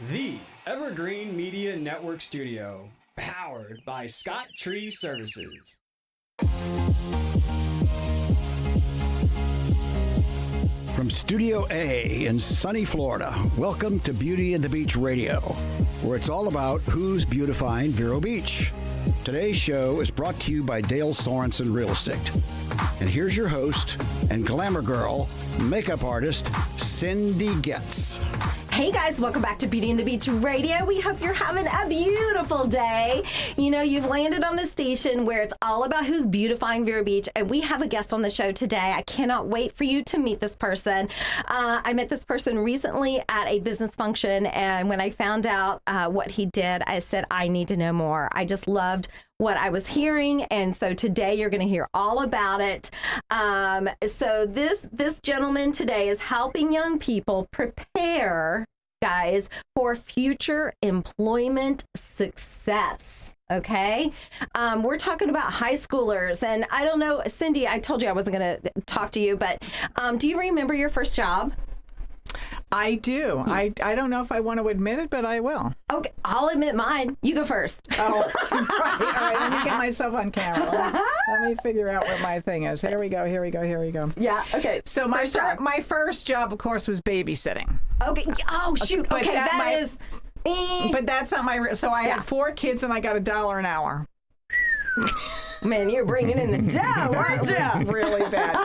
The Evergreen Media Network Studio, powered by Scott Tree Services. From Studio A in sunny Florida, welcome to Beauty and the Beach Radio, where it's all about who's beautifying Vero Beach. Today's show is brought to you by Dale Sorensen Real Estate. And here's your host and glamour girl, makeup artist, Cindy Goetz. Hey guys, welcome back to Beauty and the Beach Radio. We hope you're having a beautiful day. You know, you've landed on the station where it's all about who's beautifying Vero Beach, and we have a guest on the show today. I cannot wait for you to meet this person. I met this person recently at a business function, and when I found out what he did, I said, I need to know more. I just loved what I was hearing, and so today you're going to hear all about it. So this gentleman today is helping young people prepare, guys, for future employment success. Okay, we're talking about high schoolers, and I don't know, Cindy, I told you I wasn't going to talk to you, but do you remember your first job? I do. I don't know if I want to admit it, but I will. Okay, I'll admit mine. You go first. Oh, right. All right, let me get myself on camera. Let me figure out what my thing is. Here we go. Yeah, okay. So my first job, of course, was babysitting. Okay. Oh, shoot. But okay, that is... But that's not my... So I had 4 kids, and I got $1 an hour. Man, you're bringing in the dough, aren't you? It was really bad.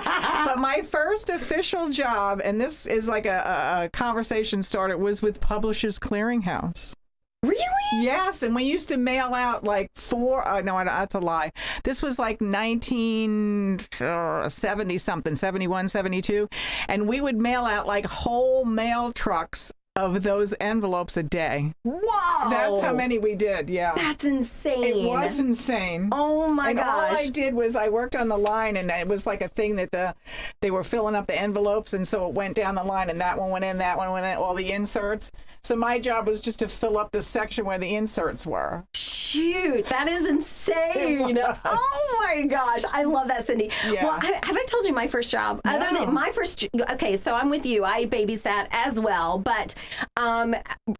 But my first official job, and this is like a conversation starter, was with Publishers Clearinghouse. Really? Yes, and we used to mail out like 4, no, that's a lie. This was like 1970-something, 71, 72, and we would mail out like whole mail trucks of those envelopes a day. Whoa! That's how many we did, yeah. That's insane. It was insane. Oh my gosh. All I did was I worked on the line, and it was like a thing that they were filling up the envelopes, and so it went down the line, and that one went in, all the inserts. So my job was just to fill up the section where the inserts were. Shoot, that is insane. Oh my gosh, I love that, Cindy. Yeah. Well, have I told you my first job? No. Other than my first, okay, so I'm with you. I babysat as well, but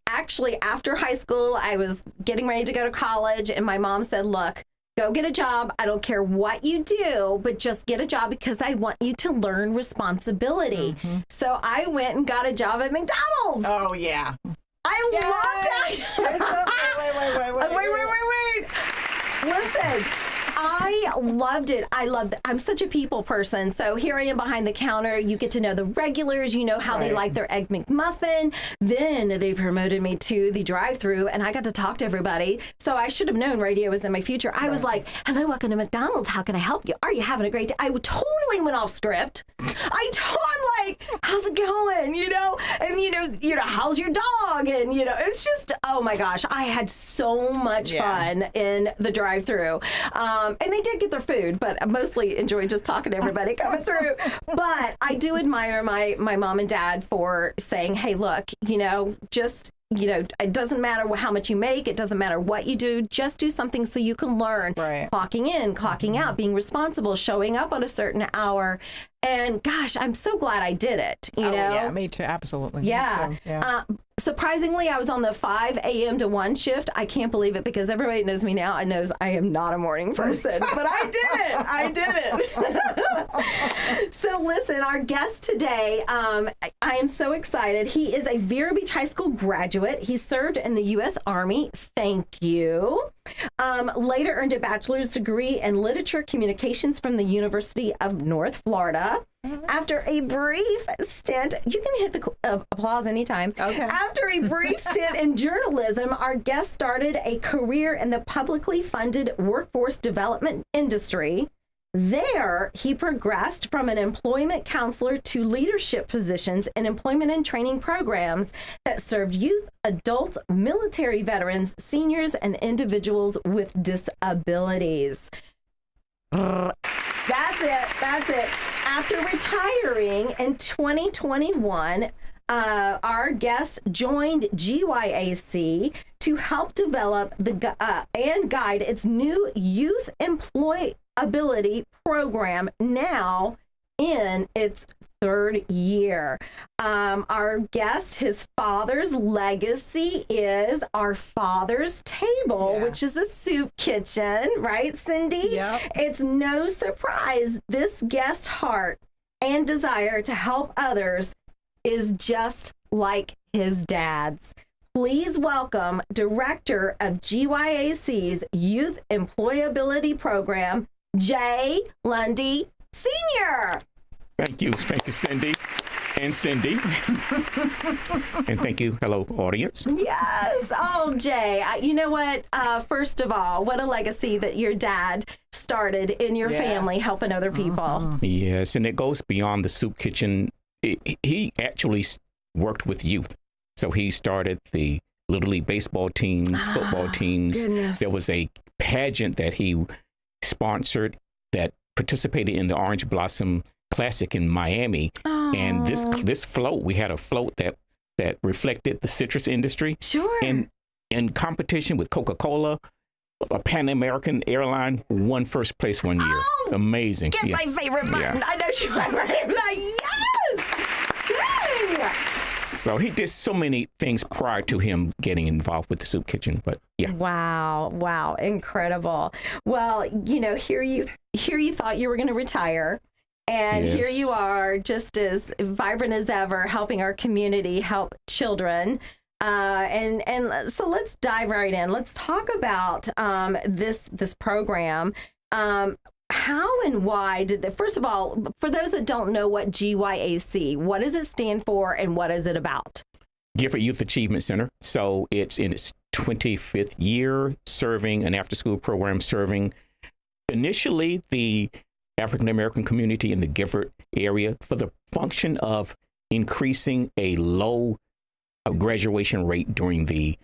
actually after high school, I was getting ready to go to college, and my mom said, look, go get a job. I don't care what you do, but just get a job because I want you to learn responsibility. Mm-hmm. So I went and got a job at McDonald's. Oh, yeah. I loved it. Wait. Listen, I loved it. I'm such a people person. So here I am behind the counter. You get to know the regulars. You know how they like their Egg McMuffin. Then they promoted me to the drive-thru, and I got to talk to everybody. So I should have known radio was in my future. I was like, hello, welcome to McDonald's. How can I help you? Are you having a great day? I totally went off script. I'm like, how's it going? You know, and you know, how's your dog? And you know, it's just, oh my gosh, I had so much fun in the drive-thru. And they did get their food, but I mostly enjoyed just talking to everybody coming through. But I do admire my mom and dad for saying, hey, look, you know, just, you know, it doesn't matter how much you make. It doesn't matter what you do. Just do something so you can learn. Right. Clocking in, clocking out, being responsible, showing up on a certain hour. And gosh, I'm so glad I did it. You know? Yeah, me too. Absolutely. Yeah. Me too. Yeah. Surprisingly, I was on the 5 a.m. to 1 shift. I can't believe it because everybody knows me now and knows I am not a morning person. But I did it. So listen, our guest today, I am so excited. He is a Vero Beach High School graduate. He served in the U.S. Army. Thank you. Later earned a bachelor's degree in literature communications from the University of North Florida. After a brief stint, you can hit the applause anytime. Okay. After a brief stint in journalism, our guest started a career in the publicly funded workforce development industry. There, he progressed from an employment counselor to leadership positions in employment and training programs that served youth, adults, military veterans, seniors, and individuals with disabilities. That's it. After retiring in 2021, our guest joined GYAC to help develop and guide its new youth employability program, now in its 3rd year. Our guest, his father's legacy is our father's table, which is a soup kitchen, right, Cindy? Yep. It's no surprise this guest's heart and desire to help others is just like his dad's. Please welcome Director of GYAC's Youth Employability Program, Jay Lundy Sr. Thank you, Cindy and Cindy. And thank you, hello, audience. Yes. Oh, Jay, you know what? First of all, what a legacy that your dad started in your family, helping other people. Yes, and it goes beyond the soup kitchen. He actually worked with youth. So he started the Little League baseball teams, football teams. Goodness. There was a pageant that he sponsored that participated in the Orange Blossom Classic in Miami. And this float, we had a float that reflected the citrus industry. Sure. And in competition with Coca-Cola, a Pan American airline won first place one year. Amazing. Get my favorite button. I know you remember him. Yes! Jay! So he did so many things prior to him getting involved with the soup kitchen, but yeah. Wow, incredible. Well, you know, here you thought you were going to retire, and here you are, just as vibrant as ever, helping our community, help children. And so let's dive right in. Let's talk about this program. How and why did first of all, for those that don't know what GYAC, what does it stand for and what is it about? Gifford Youth Achievement Center. So it's in its 25th year, serving an after-school program, serving initially the African American community in the Gifford area for the function of increasing a low graduation rate during the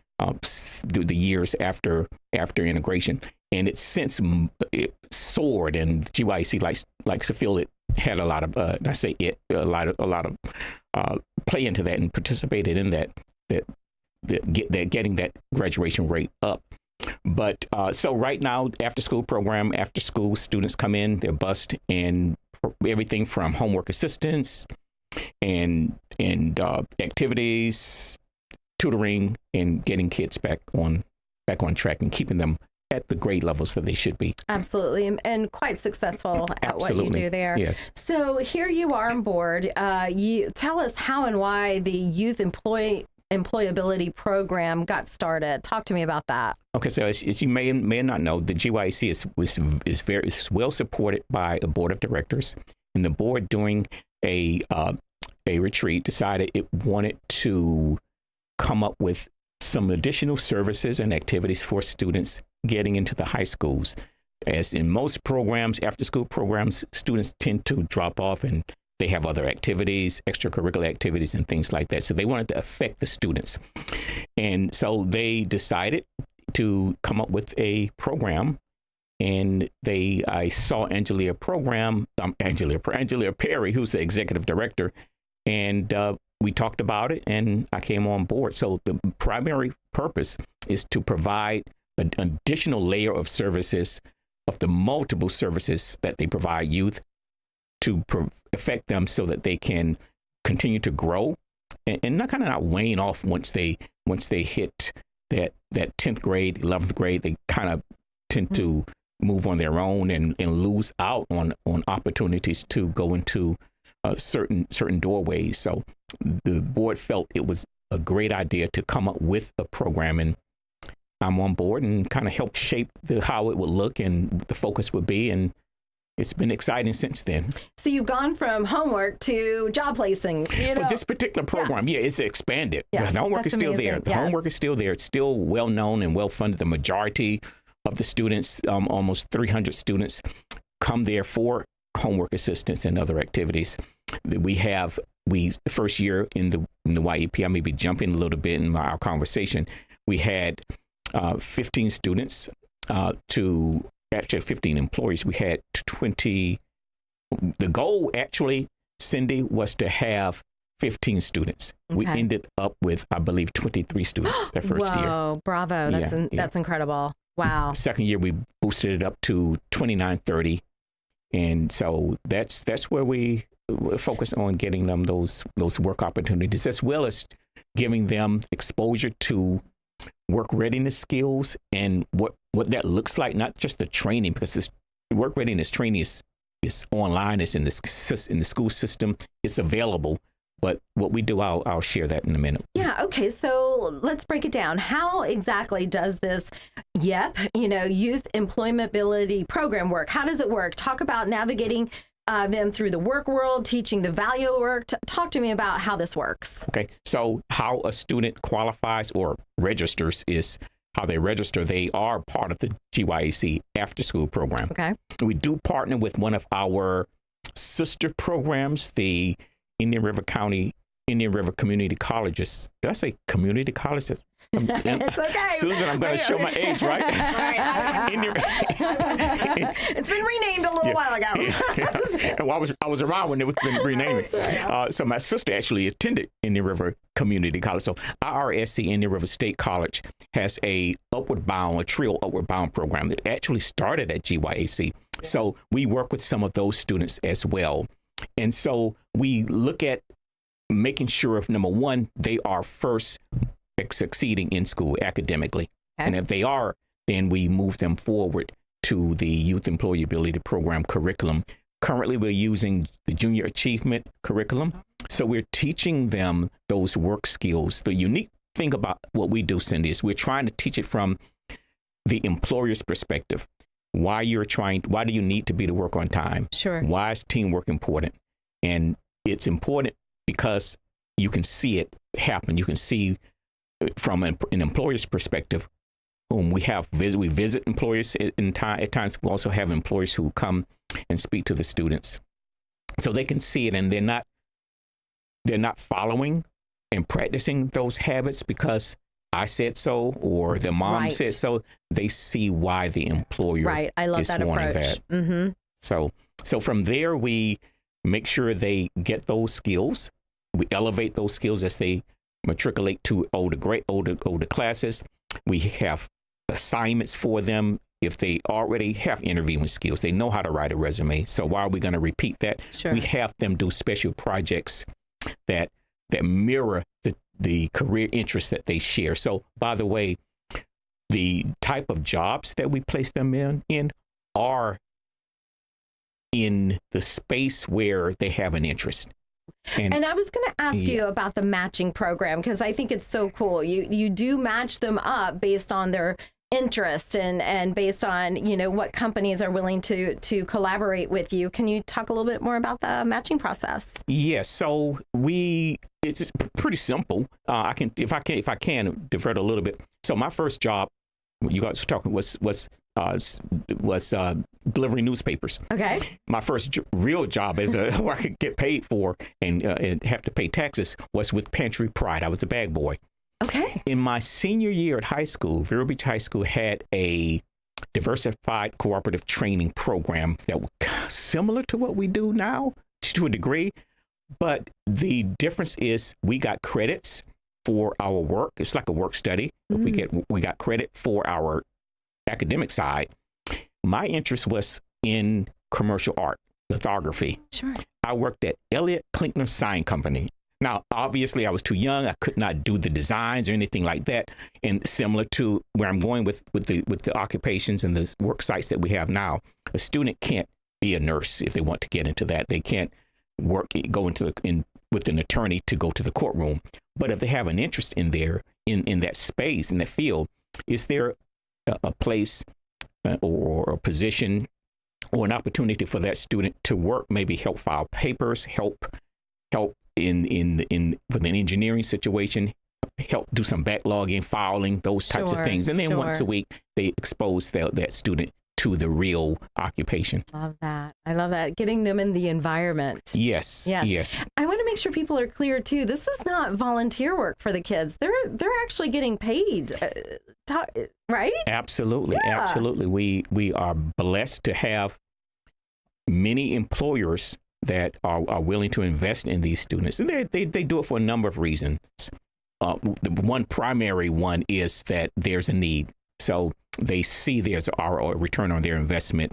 years after integration. And it's since it soared, and GYAC likes to feel it had a lot of a lot of play into that and participated in that getting that graduation rate up. But so right now, after school students come in, they're bused, and everything from homework assistance and activities, tutoring, and getting kids back on track and keeping them at the grade levels that they should be. Absolutely, and quite successful at what you do there. Yes. So here you are on board. You tell us how and why the Youth Employability Program got started. Talk to me about that. Okay, so as you may not know, the GYAC is very well supported by the board of directors, and the board during a retreat decided it wanted to come up with some additional services and activities for students getting into the high schools. As in most programs, after school programs, students tend to drop off and they have other activities, extracurricular activities and things like that. So they wanted to affect the students. And so they decided to come up with a program. And I saw Angela Perry, who's the executive director, and we talked about it and I came on board. So the primary purpose is to provide an additional layer of services, of the multiple services that they provide youth, to affect them so that they can continue to grow and not wane off once they hit that 10th grade, 11th grade. They kind of tend to move on their own and lose out on opportunities to go into certain doorways. So the board felt it was a great idea to come up with a program, and I'm on board and kind of help shape how it would look and the focus would be. And it's been exciting since then. So you've gone from homework to job placing. For this particular program, it's expanded. Yes, the homework is still amazing. there. The homework is still there. It's still well known and well funded. The majority of the students, almost 300 students, come there for homework assistance and other activities. The first year in the YEP, I may be jumping a little bit in our conversation, we had 15 students to 15 employees. We had 20. The goal, actually, Cindy, was to have 15 students. Okay. We ended up with, I believe, 23 students that first year. Whoa, bravo. That's incredible. Wow. Second year, we boosted it up to 29, 30. And so that's where we focus on getting them those work opportunities, as well as giving them exposure to work readiness skills and what that looks like, not just the training, because this work readiness training is online, it's in the school system, it's available. But what we do, I'll share that in a minute. Yeah. Okay. So let's break it down. How exactly does this youth employability program work? How does it work? Talk about navigating them through the work world, teaching the value of work. Talk to me about how this works. Okay. So how a student qualifies or registers is how they register. They are part of the GYAC after school program. Okay. We do partner with one of our sister programs, the Indian River Community Colleges. Did I say community colleges? It's okay. Susan, I'm going to show my age, right? It's been renamed a little while ago. Yeah. Well, I was around when it was been renamed. So my sister actually attended Indian River Community College. So IRSC, Indian River State College, has a trio upward bound program that actually started at GYAC. So we work with some of those students as well. And so we look at making sure, if number one, they are first succeeding in school academically. Okay. And if they are, then we move them forward to the Youth Employability Program curriculum. Currently, we're using the Junior Achievement curriculum. So we're teaching them those work skills. The unique thing about what we do, Cindy, is we're trying to teach it from the employer's perspective. Why do you need to be to work on time? Sure. Why is teamwork important? And it's important because you can see it happen. You can see from an employer's perspective, whom we visit employers at times. We also have employers who come and speak to the students, so they can see it, and they're not following and practicing those habits because I said so or their mom said so. They see why the employer I love is that wanting approach. that. Mm-hmm. So from there, we make sure they get those skills. We elevate those skills as they matriculate to older classes. We have assignments for them. If they already have interviewing skills, they know how to write a resume. So why are we going to repeat that? Sure. We have them do special projects that mirror the career interests that they share. So, by the way, the type of jobs that we place them in are in the space where they have an interest. And I was going to ask you about the matching program, because I think it's so cool. You do match them up based on their interest and based on, what companies are willing to collaborate with you. Can you talk a little bit more about the matching process? Yes. So it's pretty simple. If I can divert a little bit. So my first job, you guys were talking, was delivering newspapers. Okay. My first real job where I could get paid for and have to pay taxes was with Pantry Pride. I was a bag boy. Okay. In my senior year at high school, Vero Beach High School had a diversified cooperative training program that was similar to what we do now to a degree. But the difference is we got credits for our work. It's like a work study. Mm. We got credit for our academic side. My interest was in commercial art, lithography. Sure. I worked at Elliott Klinkner Sign Company. Now, obviously, I was too young. I could not do the designs or anything like that. And similar to where I'm going with the occupations and the work sites that we have now, a student can't be a nurse if they want to get into that. They can't go with an attorney to go to the courtroom. But if they have an interest in that space, in that field, is there a place or a position or an opportunity for that student to work, maybe help file papers, help with an engineering situation, help do some backlogging, filing, those types of things. And then once a week, they expose that student to the real occupation. Love that. I love that. Getting them in the environment. Yes. I want to make sure people are clear too. This is not volunteer work for the kids. They're actually getting paid, right? Absolutely. Yeah. Absolutely. We are blessed to have many employers that are willing to invest in these students. And they do it for a number of reasons. The one primary one is that there's a need. So they see there's a return on their investment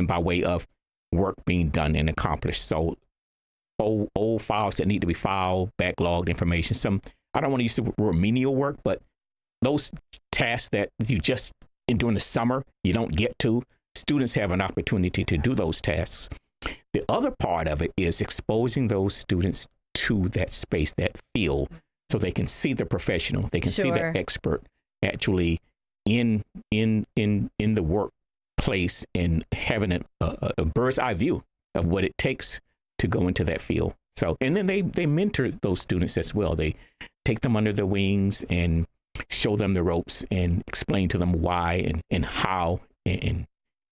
by way of work being done and accomplished. So old files that need to be filed, backlogged information. Some, I don't want to use the word menial work, but those tasks that you just, during the summer, you don't get to, students have an opportunity to do those tasks. The other part of it is exposing those students to that space, that field, so they can see the professional, they can see the expert actually in the workplace and having a bird's eye view of what it takes to go into that field. So, and then they mentor those students as well. They take them under their wings and show them the ropes and explain to them why and how, and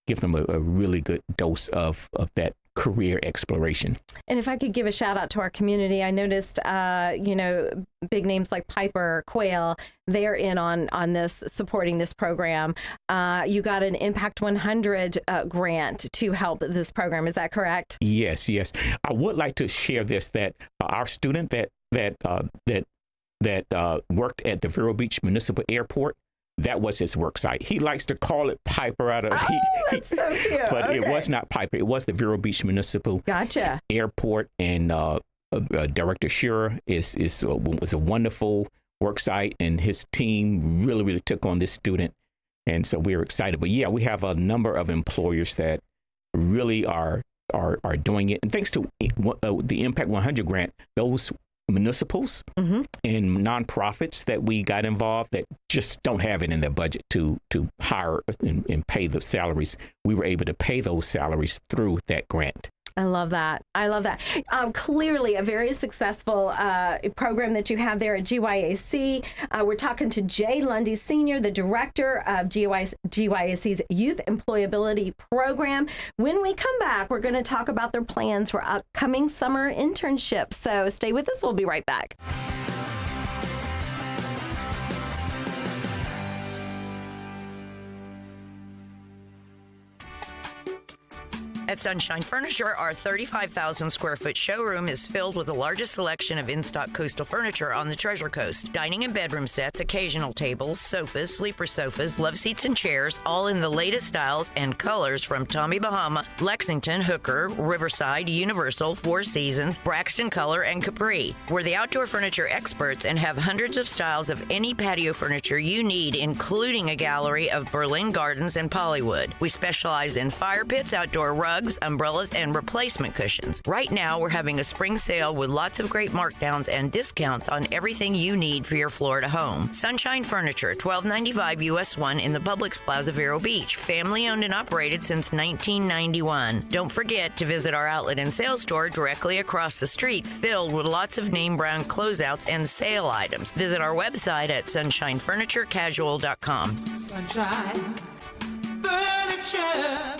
give them a really good dose of that career exploration. And if I could give a shout out to our community, I noticed, big names like Piper, Quail, they're in on this, supporting this program. You got an Impact 100 grant to help this program. Is that correct? Yes. I would like to share this, that our student that worked at the Vero Beach Municipal Airport, that was his work site. He likes to call it Piper out of, that's so cute. But okay. It was not Piper. It was the Vero Beach Municipal Airport, and Director Shearer was a wonderful work site, and his team really took on this student, and so we were excited. But yeah, we have a number of employers that really are doing it, and thanks to the Impact 100 grant, those municipals and nonprofits that we got involved that just don't have it in their budget to hire and pay the salaries, we were able to pay those salaries through that grant. I love that. Clearly a very successful program that you have there at GYAC. We're talking to Jay Lundy Sr., the director of GYAC's Youth Employability Program. When we come back, we're going to talk about their plans for upcoming summer internships. So stay with us. We'll be right back. At Sunshine Furniture, our 35,000 square foot showroom is filled with the largest selection of in-stock coastal furniture on the Treasure Coast. Dining and bedroom sets, occasional tables, sofas, sleeper sofas, love seats and chairs, all in the latest styles and colors from Tommy Bahama, Lexington, Hooker, Riverside, Universal, Four Seasons, Braxton Color, and Capri. We're the outdoor furniture experts and have hundreds of styles of any patio furniture you need, including a gallery of Berlin Gardens and Pollywood. We specialize in fire pits, outdoor rugs, umbrellas, and replacement cushions. Right now, we're having a spring sale with lots of great markdowns and discounts on everything you need for your Florida home. Sunshine Furniture, 1295 US 1 in the Publix Plaza, Vero Beach. Family owned and operated since 1991. Don't forget to visit our outlet and sales store directly across the street, filled with lots of name brand closeouts and sale items. Visit our website at sunshinefurniturecasual.com. Sunshine Furniture.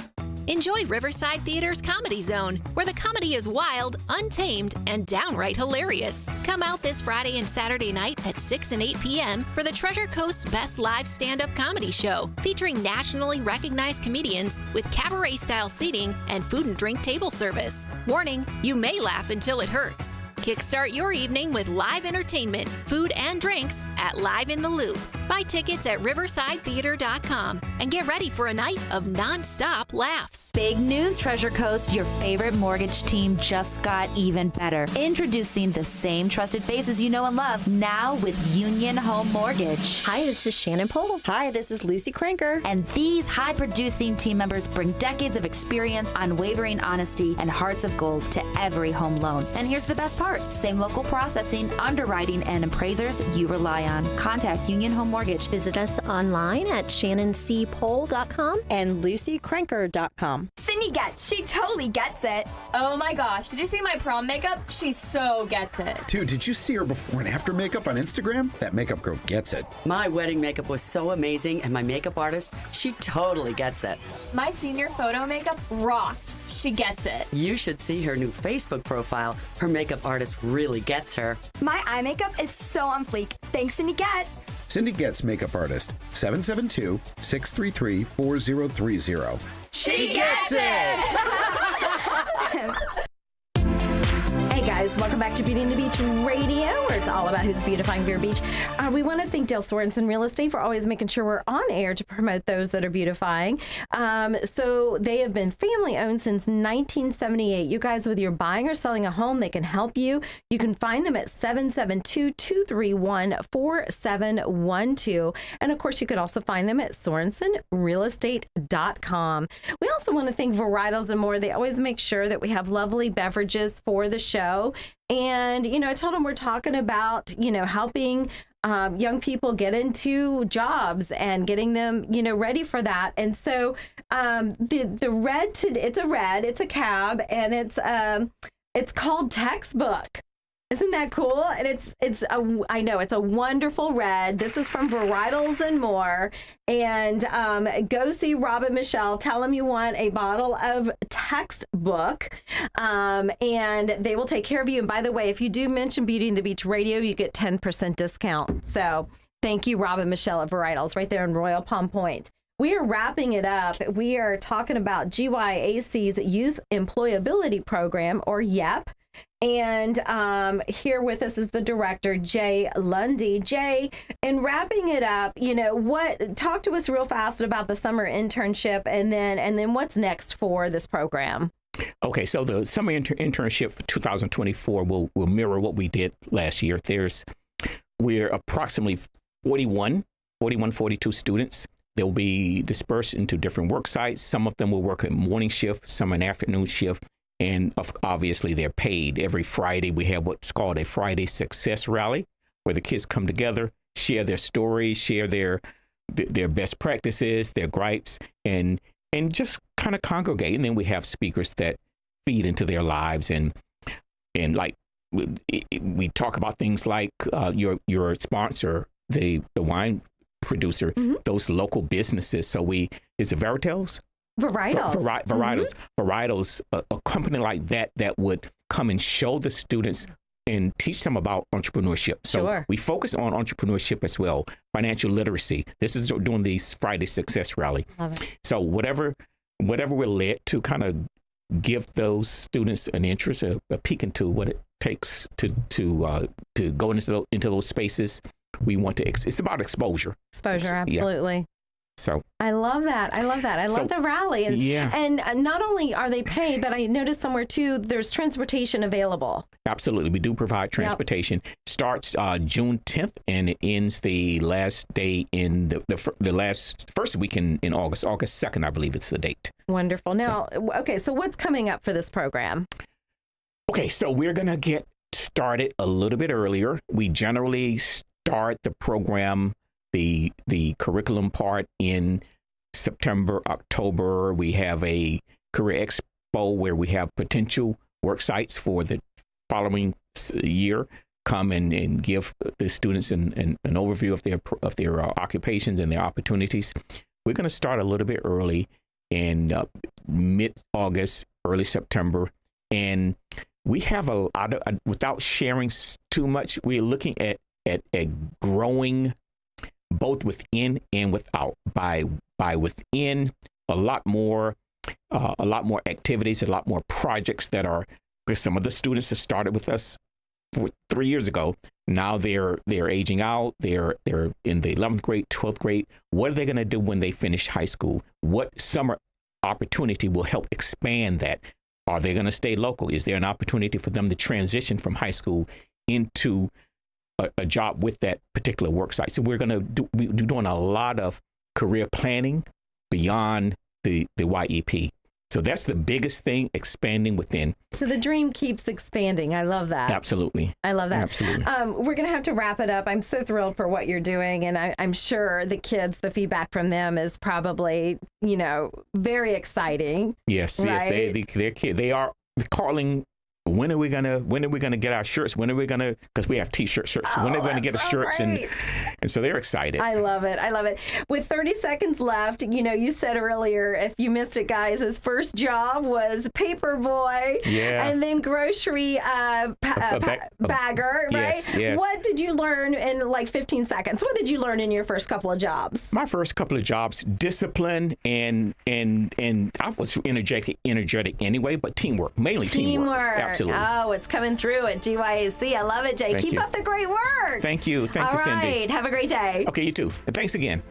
Enjoy Riverside Theater's Comedy Zone, where the comedy is wild, untamed, and downright hilarious. Come out this Friday and Saturday night at 6 and 8 p.m. for the Treasure Coast's best live stand-up comedy show, featuring nationally recognized comedians with cabaret-style seating and food and drink table service. Warning, you may laugh until it hurts. Kickstart your evening with live entertainment, food, and drinks at Live in the Loop. Buy tickets at riversidetheater.com and get ready for a night of non-stop laughs. Big news, Treasure Coast. Your favorite mortgage team just got even better. Introducing the same trusted faces you know and love, now with Union Home Mortgage. Hi, this is Shannon Pohl. Hi, this is Lucy Cranker. And these high-producing team members bring decades of experience, unwavering honesty, and hearts of gold to every home loan. And here's the best part. Same local processing, underwriting, and appraisers you rely on. Contact Union Home Mortgage. Visit us online at shannoncpohl.com and lucycranker.com. Cindy Goetz, she totally gets it. Oh my gosh, did you see my prom makeup? She so gets it. Dude, did you see her before and after makeup on Instagram? That makeup girl gets it. My wedding makeup was so amazing, and my makeup artist, she totally gets it. My senior photo makeup rocked. She gets it. You should see her new Facebook profile. Her makeup artist really gets her. My eye makeup is so on fleek. Thanks, Cindy Goetz. Cindy Goetz Makeup Artist, 772-633-4030. She gets it! Hey guys, welcome back to Beauty and the Beach Radio, where it's all about who's beautifying Vero Beach. We want to thank Dale Sorensen Real Estate for always making sure we're on air to promote those that are beautifying. So they have been family owned since 1978. You guys, whether you're buying or selling a home, they can help you. You can find them at 772-231-4712. And of course, you could also find them at SorensenRealEstate.com. We also want to thank Varietals and More. They always make sure that we have lovely beverages for the show. And, I told them we're talking about, helping young people get into jobs and getting them, ready for that. And so the red, it's a cab, and it's called Textbook. Isn't that cool? And I know it's a wonderful red. This is from Varietals and More. And go see Rob and Michelle. Tell them you want a bottle of Textbook, and they will take care of you. And by the way, if you do mention Beauty and the Beach Radio, you get 10% discount. So thank you, Rob and Michelle at Varietals, right there in Royal Palm Point. We are wrapping it up. We are talking about GYAC's Youth Employability Program, or YEP. And here with us is the director, Jay Lundy. Jay, in wrapping it up, talk to us real fast about the summer internship, and then what's next for this program. Okay, so the summer internship for 2024 will mirror what we did last year. We're approximately 42 students. They'll be dispersed into different work sites. Some of them will work at morning shift, some an afternoon shift. And obviously, they're paid. Every Friday, we have what's called a Friday Success Rally, where the kids come together, share their stories, share their best practices, their gripes, and just kind of congregate. And then we have speakers that feed into their lives, and like we talk about things like your sponsor, the wine producer, those local businesses. So is it Varietals? Varietals. Varietals, a company like that would come and show the students and teach them about entrepreneurship. So we focus on entrepreneurship as well, financial literacy. This is doing the Friday Success Rally. Love it. So whatever we're led to kind of give those students an interest, a peek into what it takes to go into those spaces. We want to. It's about exposure. Absolutely. Yeah. So I love that. I love the rally. And not only are they paid, but I noticed somewhere too, there's transportation available. Absolutely. We do provide transportation. Yep. Starts June 10th and it ends the last day in the first weekend in August. August 2nd, I believe it's the date. Wonderful. Now, so what's coming up for this program? Okay, so we're going to get started a little bit earlier. We generally start the program, the curriculum part, in September, October. We have a career expo where we have potential work sites for the following year come and give the students an overview of their occupations and their opportunities. We're going to start a little bit early in mid-August, early September, and we have a lot of, without sharing too much, we're looking at growing both within and without. By within, a lot more activities, a lot more projects that are, because some of the students that started with us 3 years ago, now they're aging out. They're in the 11th grade, 12th grade. What are they going to do when they finish high school? What summer opportunity will help expand that? Are they going to stay local? Is there an opportunity for them to transition from high school into a job with that particular work site? So we're doing a lot of career planning beyond the YEP. So that's the biggest thing, expanding within. So the dream keeps expanding. I love that. Absolutely. I love that. Absolutely. We're going to have to wrap it up. I'm so thrilled for what you're doing. And I'm sure the kids, the feedback from them is probably, very exciting. Yes, right? Yes. They're kids. They are calling. When are we gonna get our shirts? When are we gonna? Because we have T-shirts. When are we gonna get the shirts? And so they're excited. I love it. With 30 seconds left, you said earlier, if you missed it, guys, his first job was paper boy, and then grocery bagger, right? Yes. What did you learn in like 15 seconds? What did you learn in your first couple of jobs? My first couple of jobs, discipline and I was energetic anyway, but teamwork, mainly teamwork. Absolutely. Oh, it's coming through at GYAC. I love it, Jay. Thank Keep you. up the great work. Thank you. Thank All you, Cindy. right. Have a great day. Okay, you too. And thanks again.